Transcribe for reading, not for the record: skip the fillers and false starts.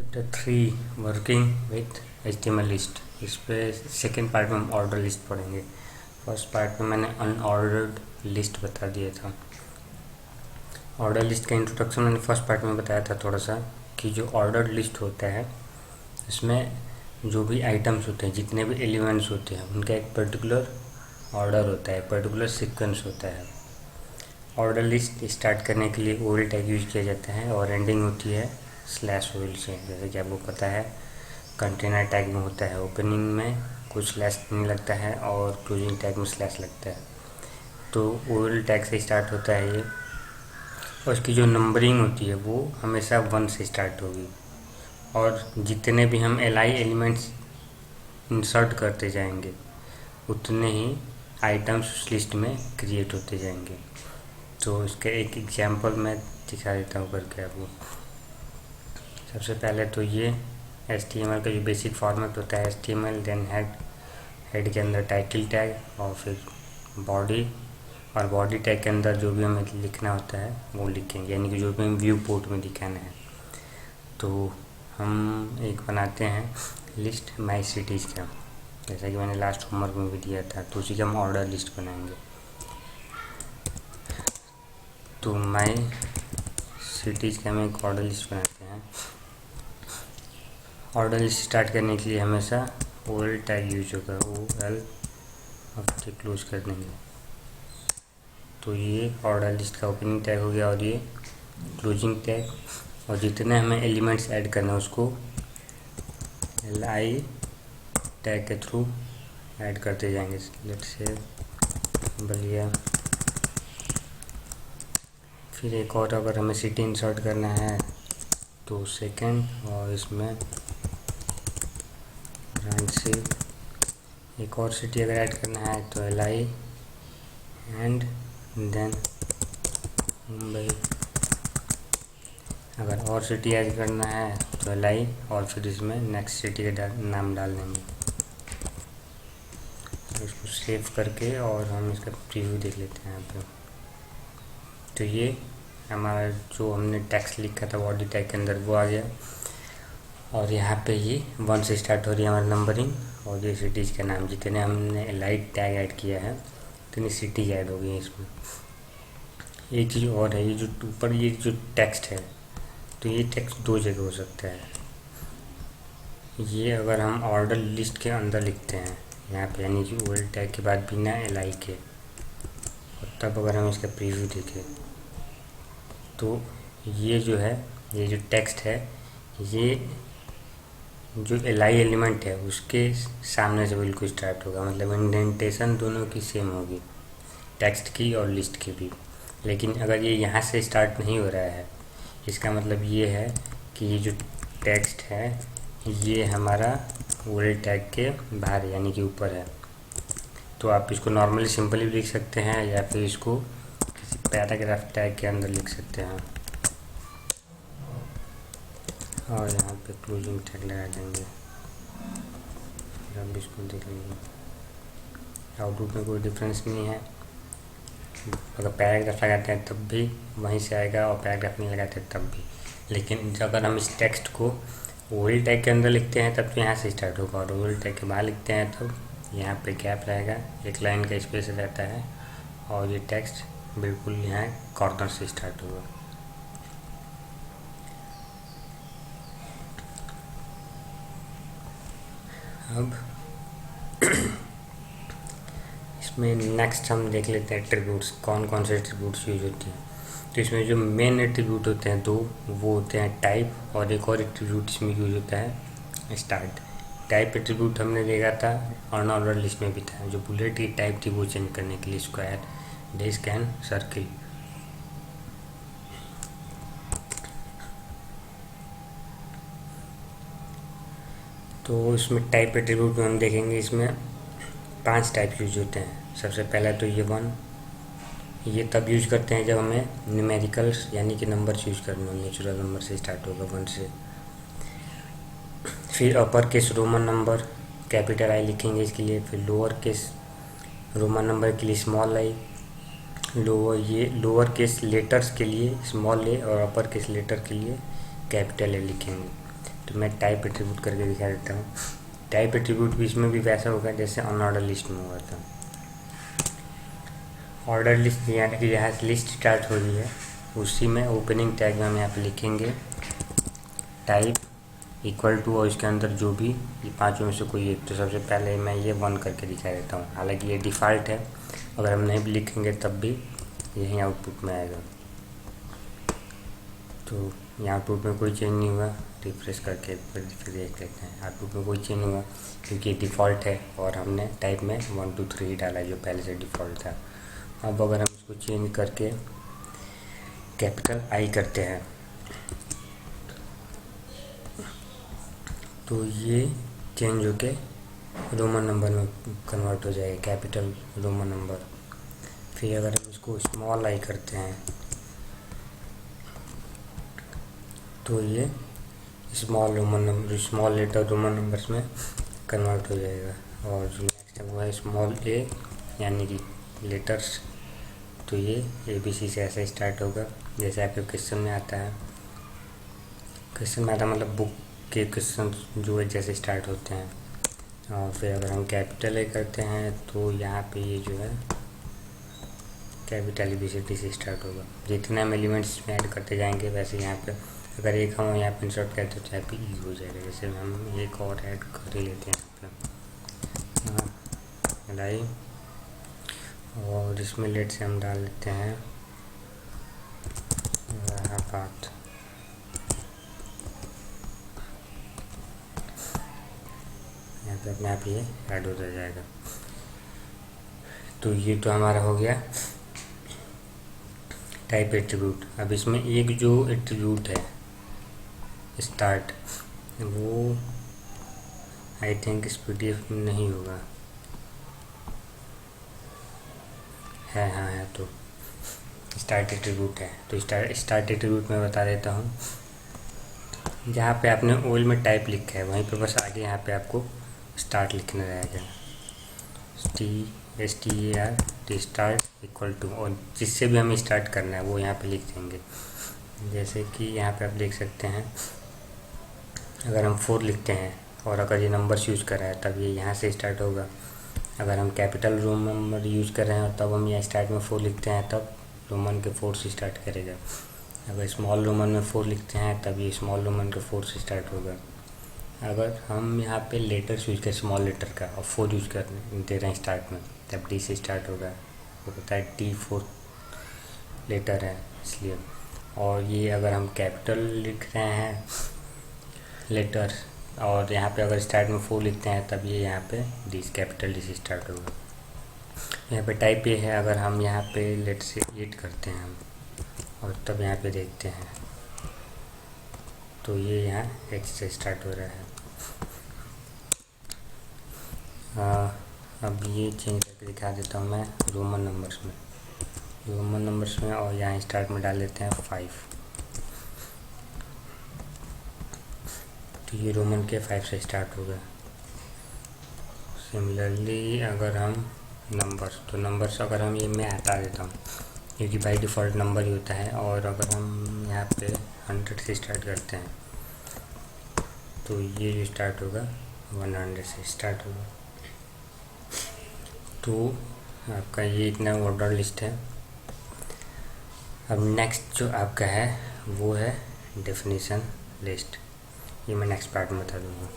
Chapter 3 working with HTML list. इस पे second part में हम ऑर्डर लिस्ट पढ़ेंगे। फर्स्ट पार्ट में मैंने अनऑर्डर्ड लिस्ट बता दिया था। ऑर्डर लिस्ट का इंट्रोडक्शन मैंने फर्स्ट पार्ट में बताया था थोड़ा सा, कि जो ऑर्डर लिस्ट होता है इसमें जो भी आइटम्स होते हैं, जितने भी एलिमेंट्स होते हैं, उनका एक पर्टिकुलर ऑर्डर होता है, पर्टिकुलर सीक्वेंस होता है। ऑर्डर लिस्ट स्टार्ट करने के लिए ओल टैग यूज किया जाता है और एंडिंग होती है स्लैश ओल से। जैसे कि आपको पता है कंटेनर टैग में होता है, ओपनिंग में कुछ स्लैश नहीं लगता है और क्लोजिंग टैग में स्लैश लगता है। तो ओल टैग से स्टार्ट होता है ये, और उसकी जो नंबरिंग होती है वो हमेशा 1 से स्टार्ट होगी, और जितने भी हम एल-आई एलिमेंट्स इंसर्ट करते जाएंगे उतने ही आइटम्स उस लिस्ट में क्रिएट होते जाएंगे। तो इसका एक एग्जांपल मैं दिखा देता हूँ करके आपको। सबसे पहले तो ये HTML का जो बेसिक फॉर्मेट होता है HTML, देन हेड के अंदर टाइटल टैग और फिर बॉडी, और बॉडी टैग के अंदर जो भी हमें लिखना होता है वो लिखेंगे, यानी कि जो भी हम व्यू पोर्ट में दिखाना है। तो हम एक बनाते हैं लिस्ट माई सिटीज़ का, जैसा कि मैंने लास्ट होमवर्क में भी दिया था। तो उसी का हम ऑर्डर लिस्ट बनाएंगे। तो माई सिटीज़ का हम एक ऑर्डर लिस्ट बनाते हैं। ऑर्डर लिस्ट स्टार्ट करने के लिए हमेशा ओल टैग यूज होगा, OL अब क्लोज कर देंगे। तो ये ऑर्डर लिस्ट का ओपनिंग टैग हो गया और ये क्लोजिंग टैग, और जितने हमें एलिमेंट्स ऐड करना है उसको LI टैग के थ्रू ऐड करते जाएंगे। लेट्स से बलिया, फिर एक और अगर हमें सिटी इंसर्ट करना है तो सेकंड, और इसमें ब्रांच से एक और सिटी अगर ऐड करना है तो LI एंड देन मुंबई। अगर और सिटी ऐड करना है तो LI और फिर इसमें नेक्स्ट सिटी का नाम डाल देंगे। तो इसको सेव करके और हम इसका प्रीव्यू देख लेते हैं यहाँ पे। तो ये हमारा जो हमने टेक्स्ट लिखा था बॉडी टैग के अंदर वो आ गया, और यहाँ पे ये 1 से स्टार्ट हो रही है हमारी नंबरिंग, और ये सिटीज़ का नाम, जितने हमने लाइट टैग ऐड किया है उतनी सिटीज ऐड हो गई है इसमें। एक चीज़ और है, ये जो ऊपर ये जो टेक्स्ट है, तो ये टेक्स्ट 2 जगह हो सकता है। ये अगर हम ऑर्डर लिस्ट के अंदर लिखते हैं यहाँ पे, यानी कि ओल्ड टैग के बाद बिना LI के, और तब अगर हम इसका प्रीव्यू देखें तो ये जो है, ये जो टेक्स्ट है, ये जो LI एलिमेंट है उसके सामने से बिल्कुल स्टार्ट होगा, मतलब इंडेंटेशन दोनों की सेम होगी, टेक्स्ट की और लिस्ट की भी। लेकिन अगर ये यहाँ से स्टार्ट नहीं हो रहा है, इसका मतलब ये है कि ये जो टेक्स्ट है ये हमारा ओल्ड टैग के बाहर यानी कि ऊपर है। तो आप इसको नॉर्मली सिंपली भी लिख सकते हैं, या फिर इसको किसी पैराग्राफ टैग के अंदर लिख सकते हैं, और यहाँ पे क्लोजिंग टैग लगा देंगे। फिर अब इसको देख लीजिए, आउटपुट में कोई डिफरेंस नहीं है। अगर पैराग्राफ लगाते हैं तब भी वहीं से आएगा, और पैराग्राफ नहीं लगाते तब भी। लेकिन अगर हम इस टेक्स्ट को ओल्ड टैग के अंदर लिखते हैं तब तो यहाँ से स्टार्ट होगा, और ओल्ड टैग के बाहर लिखते हैं तब यहाँ पे गैप रहेगा, एक लाइन का स्पेस रहता है, और ये टेक्स्ट बिल्कुल यहाँ कॉर्नर से स्टार्ट होगा। अब इसमें नेक्स्ट हम देख लेते हैं एट्रीब्यूट्स, कौन कौन से एट्रीब्यूट्स यूज होती हैं। तो इसमें जो मेन एट्रीब्यूट होते हैं 2, वो होते हैं टाइप, और एक और एट्रीब्यूट इसमें यूज होता है स्टार्ट। टाइप एट्रीब्यूट हमने देखा था अनऑर्डर लिस्ट में भी था, जो बुलेट की टाइप थी वो चेंज करने के लिए स्क्वायर, डिस्क एंड सर्किल। तो इसमें टाइप एट्रीब्यूट में हम देखेंगे, इसमें 5 टाइप यूज होते हैं। सबसे पहला तो ये 1, ये तब यूज करते हैं जब हमें न्यूमेरिकल्स यानी कि नंबर्स यूज करने हो, नेचुरल नंबर से स्टार्ट होगा 1 से। फिर upper case Roman number capital I लिखेंगे इसके लिए, फिर लोअर केस रोमन नंबर के लिए small I, lower case letters के लिए स्मॉल a, और अपर केस लेटर के लिए कैपिटल A लिखेंगे। लिस्ट में टाइप एट्रीब्यूट करके दिखा देता हूँ। टाइप एट्रीब्यूट भी इसमें भी वैसा होगा जैसे अनऑर्डर लिस्ट में हुआ था। ऑर्डर लिस्ट यानी कि यहाँ से लिस्ट स्टार्ट हो रही है, उसी में ओपनिंग टैग में हम यहाँ पे लिखेंगे टाइप इक्वल टू और इसके अंदर जो भी ये पांचों में से कोई एक। तो सबसे पहले मैं ये 1 करके दिखा देता हूँ, हालांकि ये डिफ़ॉल्ट है, अगर हम नहीं भी लिखेंगे तब भी यही आउटपुट में आएगा। तो यहाँ आउटपुट में कोई चेंज नहीं हुआ, रिफ्रेश करके फिर देख लेते हैं। आउटपुट में कोई चेंज हुआ क्योंकि डिफ़ॉल्ट है और हमने टाइप में 1 2 3 डाला जो पहले से डिफ़ॉल्ट था। अब अगर हम इसको चेंज करके कैपिटल आई करते हैं तो ये चेंज होके रोमन नंबर में कन्वर्ट हो जाएगा, कैपिटल रोमन नंबर। फिर अगर हम इसको स्मॉल आई करते हैं तो ये स्मॉल लेटर रोमन नंबर्स में कन्वर्ट हो जाएगा। और जो नेक्स्ट है वो है स्मॉल ए यानी कि लेटर्स, तो ये ABC से ऐसे स्टार्ट होगा जैसे आपके क्वेश्चन में आता है। क्वेश्चन में आता मतलब बुक के क्वेश्चन जो है जैसे स्टार्ट होते हैं। और फिर अगर हम कैपिटल ए करते हैं तो यहाँ पे ये जो है कैपिटल ABCD से स्टार्ट होगा। जितने हम एलिमेंट्स में ऐड करते जाएंगे वैसे यहाँ पे अगर एक हम यहाँ पे इंसर्ट करते हैं तो यहाँ पे ई हो जाएगा। जैसे हम एक और ऐड कर ही लेते हैं यहाँ पे लाई, और इसमें लेट से हम डाल लेते हैं बात। यहाँ पे अपने आप ये ऐड होता जाएगा। तो ये तो हमारा हो गया टाइप एट्रीब्यूट। अब इसमें एक जो एट्रीब्यूट है स्टार्ट, वो आई थिंक इस PDF में नहीं होगा, है हाँ है, तो स्टार्ट एट्रीब्यूट है। तो स्टार्ट एट्रीब्यूट में बता देता हूँ, जहाँ पे आपने ओल में टाइप लिखा है वहीं पे बस आगे यहाँ पे आपको स्टार्ट लिखना रहेगा, START स्टार्ट इक्वल टू, और जिससे भी हमें स्टार्ट करना है वो यहाँ पे लिख देंगे। जैसे कि यहाँ पे आप देख सकते हैं अगर हम 4 लिखते हैं और अगर ये नंबर्स यूज़ कर रहे हैं तब ये यहाँ से स्टार्ट होगा। अगर हम कैपिटल रोमन नंबर यूज़ कर रहे हैं और तब हम यहाँ स्टार्ट में 4 लिखते हैं तब रोमन के 4 से स्टार्ट करेगा। अगर स्मॉल रोमन में 4 लिखते हैं तब ये स्मॉल रोमन के 4 से स्टार्ट होगा। अगर हम यहाँ पे लेटर्स यूज़ करें स्मॉल लेटर का और 4 यूज़ कर दे रहे हैं स्टार्ट में तब D से स्टार्ट होगा। वो पता है T 4 लेटर है इसलिए। और ये अगर हम कैपिटल लिख रहे हैं लेटर और यहाँ पे अगर स्टार्ट में 4 लिखते हैं तब ये यहाँ पे कैपिटल D से स्टार्ट होगा। यहाँ पे टाइप ये है, अगर हम यहाँ पे लेट से 8 करते हैं हम और तब यहाँ पे देखते हैं तो ये यहाँ H से स्टार्ट हो रहा है। अब ये चेंज करके दिखा देता हूँ मैं रोमन नंबर्स में और यहाँ स्टार्ट में डाल देते हैं 5। तो ये रोमन के 5 से स्टार्ट होगा। सिमिलरली अगर हम नंबर्स अगर हम ये मैं हटा देता हूँ क्योंकि बाई डिफ़ॉल्ट नंबर ही होता है, और अगर हम यहाँ पे 100 से स्टार्ट करते हैं तो ये जो स्टार्ट होगा 100 से स्टार्ट होगा। तो आपका ये इतना ऑर्डर लिस्ट है। अब नेक्स्ट जो आपका है वो है डेफिनेशन लिस्ट, ये मैं नेक्स्ट पार्ट में बता दूँगा।